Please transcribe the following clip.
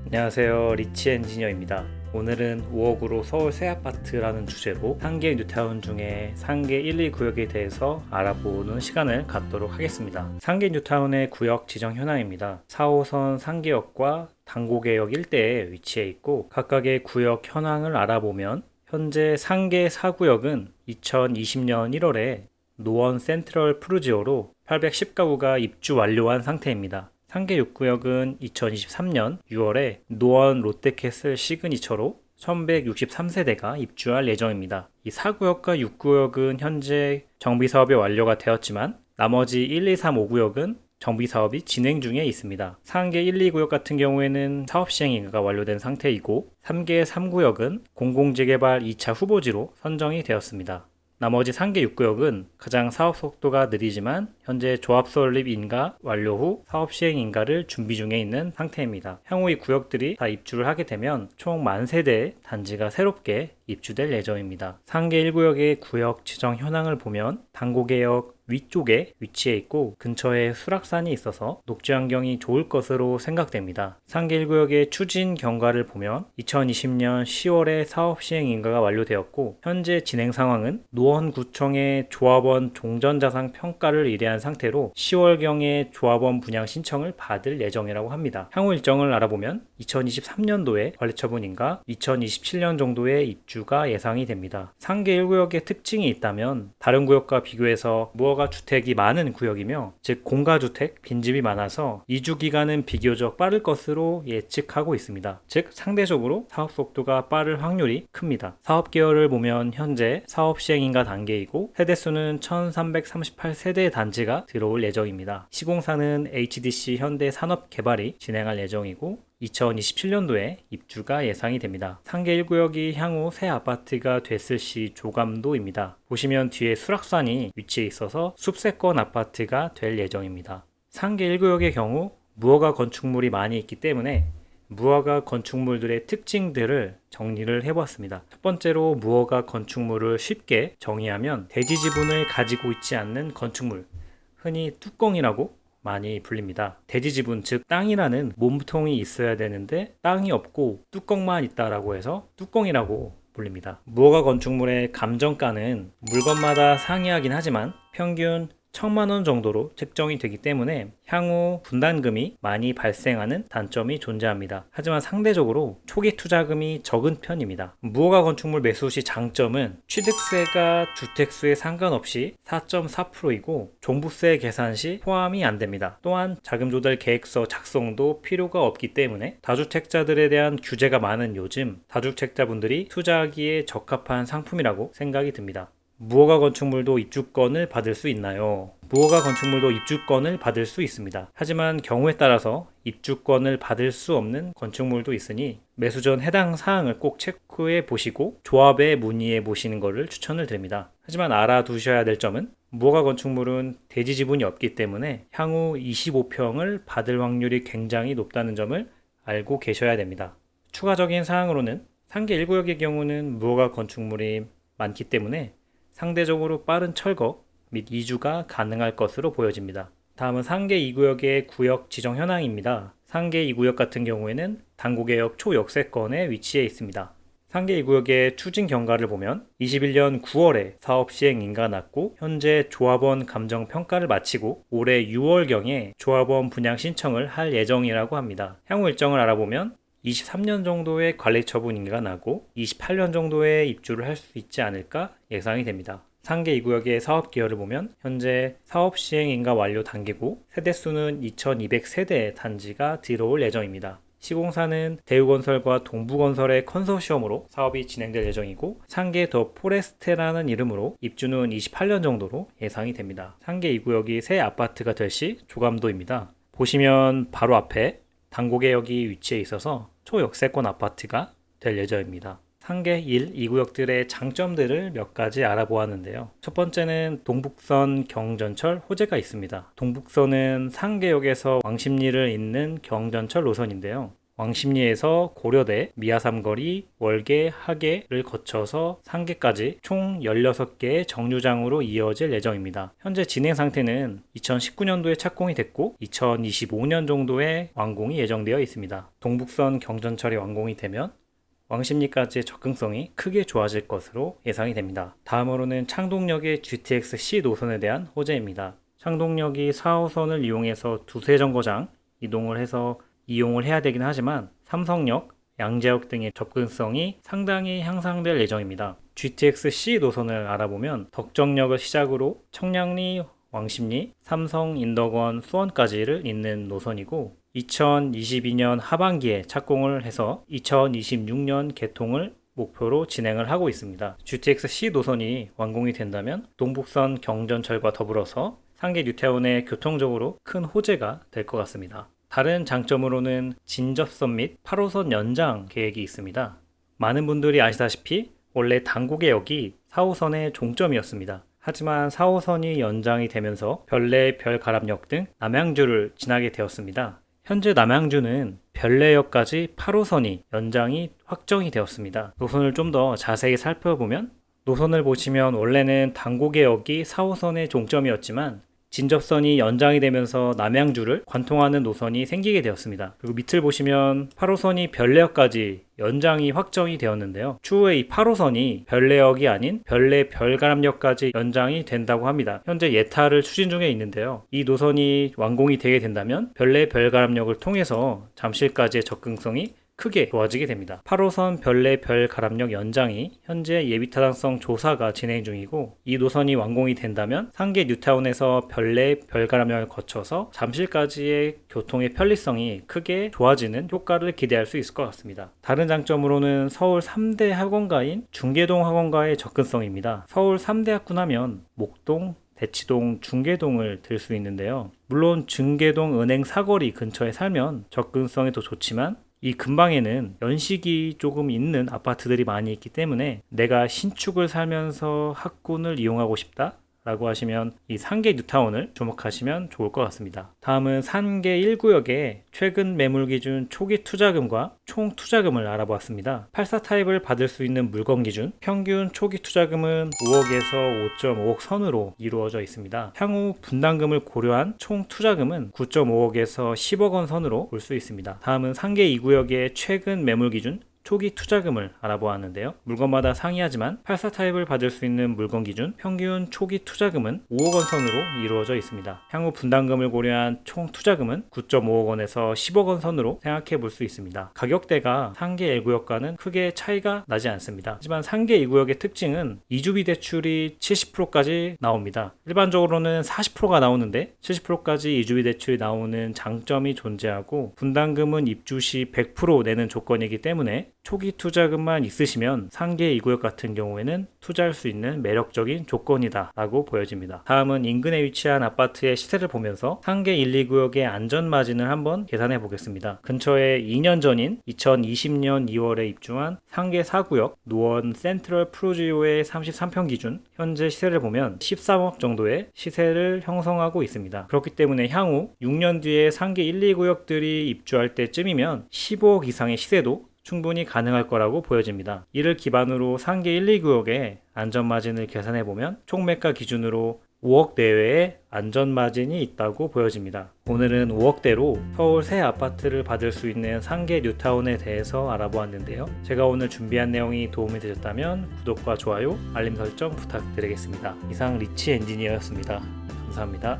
안녕하세요, 리치 엔지니어입니다. 오늘은 5억으로 서울 새 아파트라는 주제로 상계 뉴타운 중에 상계 1, 2구역에 대해서 알아보는 시간을 갖도록 하겠습니다. 상계 뉴타운의 구역 지정 현황입니다. 4호선 상계역과 당고개역 일대에 위치해 있고, 각각의 구역 현황을 알아보면 현재 상계 4구역은 2020년 1월에 노원 센트럴 푸르지오로 810가구가 입주 완료한 상태입니다. 상계 6구역은 2023년 6월에 노원 롯데캐슬 시그니처로 1163세대가 입주할 예정입니다. 이 4구역과 6구역은 현재 정비사업이 완료가 되었지만 나머지 1, 2, 3, 5구역은 정비사업이 진행 중에 있습니다. 상계 1, 2구역 같은 경우에는 사업시행인가가 완료된 상태이고 3개 3구역은 공공재개발 2차 후보지로 선정이 되었습니다. 나머지 상계 6구역은 가장 사업 속도가 느리지만 현재 조합 설립 인가 완료 후 사업 시행 인가를 준비 중에 있는 상태입니다. 향후 이 구역들이 다 입주를 하게 되면 총 10,000세대의 단지가 새롭게 입주될 예정입니다. 상계 1구역의 구역 지정 현황을 보면 당고개역 위쪽에 위치해 있고 근처에 수락산이 있어서 녹지 환경이 좋을 것으로 생각됩니다. 상계 1구역의 추진 경과를 보면 2020년 10월에 사업 시행 인가가 완료되었고 현재 진행 상황은 노원구청의 조합원 종전자산 평가를 의뢰한 상태로 10월경에 조합원 분양 신청을 받을 예정이라고 합니다. 향후 일정을 알아보면 2023년도에 관리처분 인가, 2027년 정도에 입주가 예상이 됩니다. 상계 1구역의 특징이 있다면 다른 구역과 비교해서 무허가 주택이 많은 구역이며 즉 공가주택, 빈집이 많아서 이주 기간은 비교적 빠를 것으로 예측하고 있습니다. 즉 상대적으로 사업 속도가 빠를 확률이 큽니다. 사업 계열을 보면 현재 사업 시행인가 단계이고 세대수는 1338세대 단지가 들어올 예정입니다. 시공사는 HDC 현대산업개발이 진행할 예정이고 2027년도에 입주가 예상이 됩니다. 상계 1구역이 향후 새 아파트가 됐을 시 조감도입니다. 보시면 뒤에 수락산이 위치해 있어서 숲세권 아파트가 될 예정입니다. 상계 1구역의 경우 무허가 건축물이 많이 있기 때문에 무허가 건축물들의 특징들을 정리를 해보았습니다. 첫 번째로 무허가 건축물을 쉽게 정의하면 대지 지분을 가지고 있지 않는 건축물, 흔히 뚜껑이라고 많이 불립니다. 대지 지분, 즉 땅이라는 몸통이 있어야 되는데 땅이 없고 뚜껑만 있다라고 해서 뚜껑이라고 불립니다. 무허가 건축물의 감정가는 물건마다 상이하긴 하지만 평균 1,000만원 정도로 책정이 되기 때문에 향후 분담금이 많이 발생하는 단점이 존재합니다. 하지만 상대적으로 초기 투자금이 적은 편입니다. 무허가 건축물 매수 시 장점은 취득세가 주택수에 상관없이 4.4%이고 종부세 계산 시 포함이 안 됩니다. 또한 자금 조달 계획서 작성도 필요가 없기 때문에 다주택자들에 대한 규제가 많은 요즘 다주택자분들이 투자하기에 적합한 상품이라고 생각이 듭니다. 무허가 건축물도 입주권을 받을 수 있나요? 무허가 건축물도 입주권을 받을 수 있습니다. 하지만 경우에 따라서 입주권을 받을 수 없는 건축물도 있으니 매수 전 해당 사항을 꼭 체크해 보시고 조합에 문의해 보시는 것을 추천을 드립니다. 하지만 알아두셔야 될 점은 무허가 건축물은 대지 지분이 없기 때문에 향후 25평을 받을 확률이 굉장히 높다는 점을 알고 계셔야 됩니다. 추가적인 사항으로는 상계 1구역의 경우는 무허가 건축물이 많기 때문에 상대적으로 빠른 철거 및 이주가 가능할 것으로 보여집니다. 다음은 상계 2구역의 구역 지정 현황입니다. 상계 2구역 같은 경우에는 당고개역 초역세권에 위치해 있습니다. 상계 2구역의 추진 경과를 보면 21년 9월에 사업 시행 인가 났고 현재 조합원 감정 평가를 마치고 올해 6월경에 조합원 분양 신청을 할 예정이라고 합니다. 향후 일정을 알아보면 23년 정도의 관리 처분 인가가 나고 28년 정도에 입주를 할 수 있지 않을까 예상이 됩니다. 상계 2구역의 사업 기여를 보면 현재 사업 시행 인가 완료 단계고 세대수는 2200세대 단지가 들어올 예정입니다. 시공사는 대우건설과 동부건설의 컨소시엄으로 사업이 진행될 예정이고 상계 더 포레스테라는 이름으로 입주는 28년 정도로 예상이 됩니다. 상계 2구역이 새 아파트가 될 시 조감도입니다. 보시면 바로 앞에 당고개역이 위치해 있어서 초역세권 아파트가 될 예정입니다. 상계 1, 2구역들의 장점들을 몇 가지 알아보았는데요. 첫 번째는 동북선 경전철 호재가 있습니다. 동북선은 상계역에서 왕십리를 잇는 경전철 노선인데요. 왕십리에서 고려대, 미아삼거리, 월계, 하계를 거쳐서 상계까지 총 16개의 정류장으로 이어질 예정입니다. 현재 진행 상태는 2019년도에 착공이 됐고 2025년 정도에 완공이 예정되어 있습니다. 동북선 경전철이 완공이 되면 왕십리까지의 접근성이 크게 좋아질 것으로 예상이 됩니다. 다음으로는 창동역의 GTX-C 노선에 대한 호재입니다. 창동역이 4호선을 이용해서 두세 정거장 이동을 해서 이용을 해야 되긴 하지만 삼성역, 양재역 등의 접근성이 상당히 향상될 예정입니다. GTX-C 노선을 알아보면 덕정역을 시작으로 청량리, 왕십리, 삼성, 인덕원, 수원까지를 잇는 노선이고 2022년 하반기에 착공을 해서 2026년 개통을 목표로 진행을 하고 있습니다. GTX-C 노선이 완공이 된다면 동북선 경전철과 더불어서 상계 뉴타운의 교통적으로 큰 호재가 될 것 같습니다. 다른 장점으로는 진접선 및 8호선 연장 계획이 있습니다. 많은 분들이 아시다시피 원래 당국의역이 4호선의 종점이었습니다. 하지만 4호선이 연장이 되면서 별내, 별가람역 등 남양주를 지나게 되었습니다. 현재 남양주는 별내역까지 8호선이 연장이 확정이 되었습니다. 노선을 좀 더 자세히 살펴보면 노선을 보시면 원래는 당국의역이 4호선의 종점이었지만 진접선이 연장이 되면서 남양주를 관통하는 노선이 생기게 되었습니다. 그리고 밑을 보시면 8호선이 별내역까지 연장이 확정이 되었는데요. 추후에 이 8호선이 별내역이 아닌 별내 별가람역까지 연장이 된다고 합니다. 현재 예타를 추진 중에 있는데요. 이 노선이 완공이 되게 된다면 별내 별가람역을 통해서 잠실까지의 접근성이 크게 좋아지게 됩니다. 8호선 별내 별가람역 연장이 현재 예비타당성 조사가 진행 중이고 이 노선이 완공이 된다면 상계 뉴타운에서 별내 별가람역을 거쳐서 잠실까지의 교통의 편리성이 크게 좋아지는 효과를 기대할 수 있을 것 같습니다. 다른 장점으로는 서울 3대 학원가인 중계동 학원가의 접근성입니다. 서울 3대 학군 하면 목동, 대치동, 중계동을 들 수 있는데요. 물론 중계동 은행 사거리 근처에 살면 접근성이 더 좋지만 이 근방에는 연식이 조금 있는 아파트들이 많이 있기 때문에 내가 신축을 살면서 학군을 이용하고 싶다 라고 하시면 이 상계 뉴타운을 주목하시면 좋을 것 같습니다. 다음은 상계 1구역의 최근 매물 기준 초기 투자금과 총 투자금을 알아보았습니다. 84 타입을 받을 수 있는 물건 기준 평균 초기 투자금은 5억에서 5.5억 선으로 이루어져 있습니다. 향후 분담금을 고려한 총 투자금은 9.5억에서 10억 원 선으로 볼 수 있습니다. 다음은 상계 2구역의 최근 매물 기준 초기 투자금을 알아보았는데요. 물건마다 상이하지만 84 타입을 받을 수 있는 물건 기준 평균 초기 투자금은 5억 원 선으로 이루어져 있습니다. 향후 분담금을 고려한 총 투자금은 9.5억 원에서 10억 원 선으로 생각해 볼 수 있습니다. 가격대가 상계 1구역과는 크게 차이가 나지 않습니다. 하지만 상계 2구역의 특징은 이주비 대출이 70%까지 나옵니다. 일반적으로는 40%가 나오는데 70%까지 이주비 대출이 나오는 장점이 존재하고 분담금은 입주 시 100% 내는 조건이기 때문에 초기 투자금만 있으시면 상계 2구역 같은 경우에는 투자할 수 있는 매력적인 조건이다 라고 보여집니다. 다음은 인근에 위치한 아파트의 시세를 보면서 상계 1, 2구역의 안전마진을 한번 계산해 보겠습니다. 근처에 2년 전인 2020년 2월에 입주한 상계 4구역 노원 센트럴 프루지오의 33평 기준 현재 시세를 보면 13억 정도의 시세를 형성하고 있습니다. 그렇기 때문에 향후 6년 뒤에 상계 1, 2구역들이 입주할 때쯤이면 15억 이상의 시세도 충분히 가능할 거라고 보여집니다. 이를 기반으로 상계 1, 2구역의 안전마진을 계산해보면 총 매가 기준으로 5억 내외의 안전마진이 있다고 보여집니다. 오늘은 5억대로 서울 새 아파트를 받을 수 있는 상계 뉴타운에 대해서 알아보았는데요. 제가 오늘 준비한 내용이 도움이 되셨다면 구독과 좋아요, 알림 설정 부탁드리겠습니다. 이상 리치 엔지니어였습니다. 감사합니다.